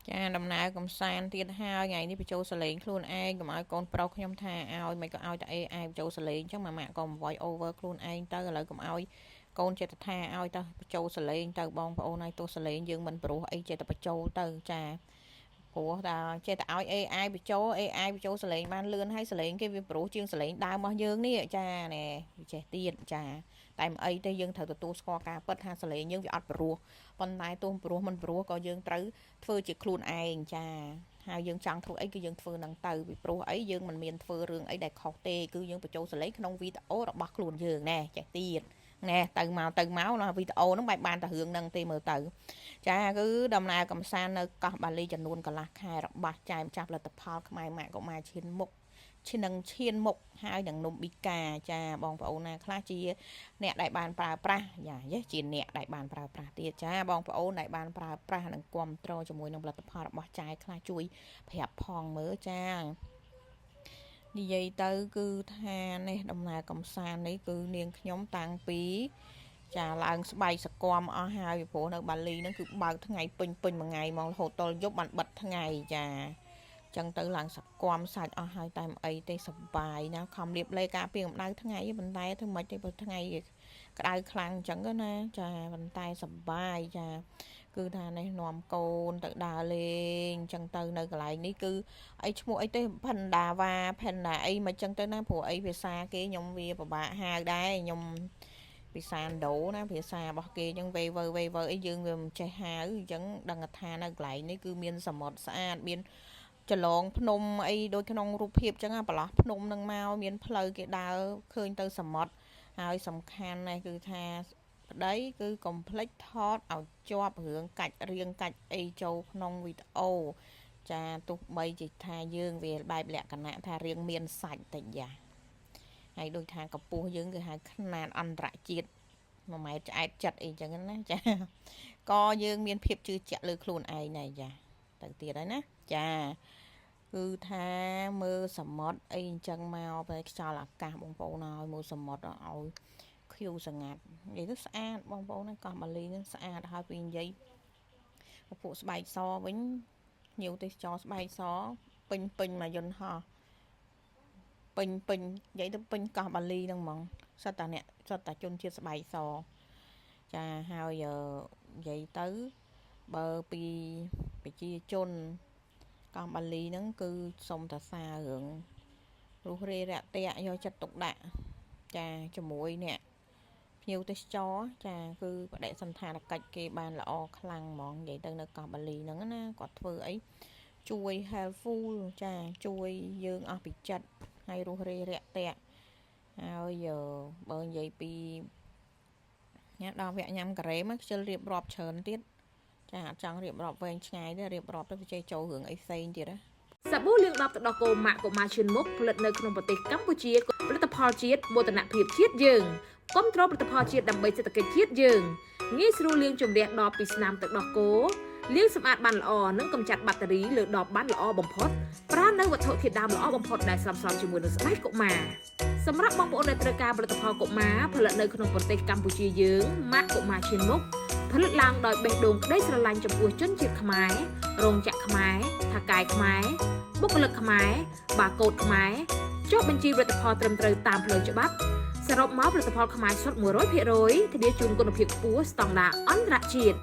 ចាដំណើរកំសាន្តទៀតហើយថ្ងៃនេះបញ្ចូលសលេងខ្លួនឯងកុំឲ្យកូនប្រុសខ្ញុំថាឲ្យមិនក៏ឲ្យតែបញ្ចូលសលេងអញ្ចឹងម៉ាក់ក៏ voice over ខ្លួនឯងទៅឥឡូវកុំឲ្យកូនចិត្តថាឲ្យទៅបញ្ចូលសលេងទៅបងប្អូនឲ្យទោះសលេងយើងមិនព្រោះអីចិត្តបញ្ចូលទៅចាព្រោះតែចេះតែឲ្យ AI បញ្ចូលសលេងបានលឿនហើយសលេងគេវាព្រោះជាងសលេងដើមរបស់យើងនេះចាណែវាចេះទៀតចាតែមិនអីទេយើងត្រូវទទួលស្គាល់ការពិតថាសលេងយើងវាអត់ព្រោះប៉ុន្តែទោះព្រោះមិនព្រោះក៏យើងត្រូវធ្វើជាខ្លួនឯងចាហើយយើងចង់ធ្វើអីគឺយើងធ្វើនឹងទៅពីព្រោះអីយើងមិនមានធ្វើរឿងអីដែលខុសទេគឺយើងបញ្ចូលសលេងក្នុងវីដេអូរបស់ខ្លួនយើងណែចេះទៀតណែទៅមកណាវីដេអូហ្នឹងបែបបានតែរឿងហ្នឹងទេមើលទៅចាគឺដំណើរកំសាន្តនៅកោះបាលីចំនួនកន្លះខែរបស់ចែម្ចាស់ផលិតផលខ្មែរម៉ាក់កុមារឈានមុខហើយនឹងនំប៊ីកាចាបងប្អូនណាខ្លះជាអ្នកដែលបានប្រើប្រាស់ជាអ្នកដែលបានប្រើប្រាស់ទៀតចាបងប្អូនដែលបានប្រើប្រាស់និងគ្រប់គ្រងជាមួយនឹងផលិតផលរបស់ចែខ្លះជួយប្រាប់ផងមើលចានិយាយទៅគឺថានេះដំណើរកំសាន្តនេះគឺនាងខ្ញុំតាំងពីចាឡើងស្បែកសកម្មអស់ហើយពីព្រោះនៅបាលីហ្នឹងគឺបើកថ្ងៃពេញមួយថ្ងៃហ្មងរហូតដល់យប់បានបិទថ្ងៃចាចឹងទៅឡើងសកម្មសាច់អស់ហើយតែមិនអីទេសបាយណាខំលាបលេការពារកម្ដៅថ្ងៃប៉ុន្តែធ្វើមិនទេបើថ្ងៃក្ដៅខ្លាំងអញ្ចឹងណាចាប៉ុន្តែសបាយចាគឺថានេះនាំកូនទៅដើរលេងអញ្ចឹងទៅនៅកន្លែងនេះគឺអីឈ្មោះអីទេផាន់ដាវ៉ាផាន់ដាអីមកអញ្ចឹងទៅណាព្រោះអីភាសាគេខ្ញុំវាពិបាកហៅដែរខ្ញុំភាសាឥណ្ឌូណាភាសារបស់គេអញ្ចឹងវេវើអីយើងវាមិនចេះហៅអញ្ចឹងដឹងថានៅកន្លែងនេះគឺមានសមុទ្រស្អាតមានចលងភ្នំអីដូចក្នុងរូបភាពអញ្ចឹងប្រឡោះភ្នំនឹងមកមានផ្លូវគេដើរឃើញទៅសមុទ្រហើយសំខាន់ណាស់គឺថាប្តីគឺកុំភ្លេចថតឲ្យជាប់រឿងកាច់រៀងកាច់អីចូលក្នុងវីដេអូចាទោះបីជាថាយើងវាបែបលក្ខណៈថារៀងមានសាច់តិចយ៉ាហើយដូចថាកម្ពស់យើងគឺហៅຂະຫນາດអន្តរជាតិ1ម៉ែត្រឆ្អែតចិត្តអីចឹងណាចាក៏យើងមានភាពជឿជាក់លើខ្លួនឯងដែរចាទៅទៀតហើយណាចាគឺថាមើលសមុទ្រអីអញ្ចឹងមកពេលខ្យល់អាកាសបងប្អូនឲ្យមើលសមុទ្រឲ្យខៀវស្ងាត់និយាយទៅស្អាតបងប្អូនណាកោះបាលីនឹងស្អាតហើយពីនិយាយពួកស្បែកសវិញញៀវទេសចរស្បែកសពេញមកយន្តហោះពេញនិយាយទៅពេញកោះបាលីហ្នឹងហ្មងសិតតាជនជាតិស្បែកសចាហើយនិយាយទៅបើពីប្រជាជនកោះបាលីហ្នឹងគឺសុំតាសាររឿងរុះរេរាក់តាក់យកចិត្តទុកដាក់ចាជាមួយអ្នកភ្ញៀវទេសចរចាគឺបដិសណ្ឋារកិច្ចគេបានល្អខ្លាំងហ្មងនិយាយទៅនៅកោះបាលីហ្នឹងណាគាត់ធ្វើអីជួយ helpful ចាជួយយើងអស់ពីចិត្តហើយរុះរេរាក់តាក់ហើយបើនិយាយពីដល់វគ្គញ៉ាំការ៉េមកខ្ជិលរៀបរាប់ច្រើនទៀតចាអត់ចង់រៀបរាប់វែងឆ្ងាយទេរៀបរាប់ទៅវាចេះចូលរឿងអីផ្សេងទៀតណាសាប៊ូលាងដបទឹកដោះគោម៉ាក់កុមារឈានមុខផលិតនៅក្នុងប្រទេសកម្ពុជាផលិតផលជាតិមោទនភាពជាតិយើងគាំទ្រផលិតផលជាតិដើម្បីសេដ្ឋកិច្ចជាតិយើងងាយស្រួលលាងជម្រះដបពីស្នាមទឹកដោះគោលាងសម្អាតបានល្អនិងកម្ចាត់បាក់តេរីលើដបបានល្អបំផុតប្រើនៅវត្ថុធាតុដើមល្អបំផុតដែលសមស្របជាមួយនឹងស្បែកកុមារសម្រាប់បងប្អូនដែលត្រូវការផលិតផលកុមារផលិតនៅក្នុងប្រទេសកម្ពុជាយើងម៉ាក់កុមារឈានមុខផលិតឡើងដោយបេះដូងក្តីស្រឡាញ់ចំពោះជនជាតិខ្មែររោងចក្រខ្មែរថៅកែខ្មែរបុគ្គលិកខ្មែរបាកូដខ្មែរចុះបញ្ជីផលិតផលត្រឹមត្រូវតាមផ្លូវច្បាប់សរុបមកផលិតផលខ្មែរសុទ្ធ 100% ធានាជូនគុណភាពខ្ពស់ស្តង់ដារអន្តរជាតិ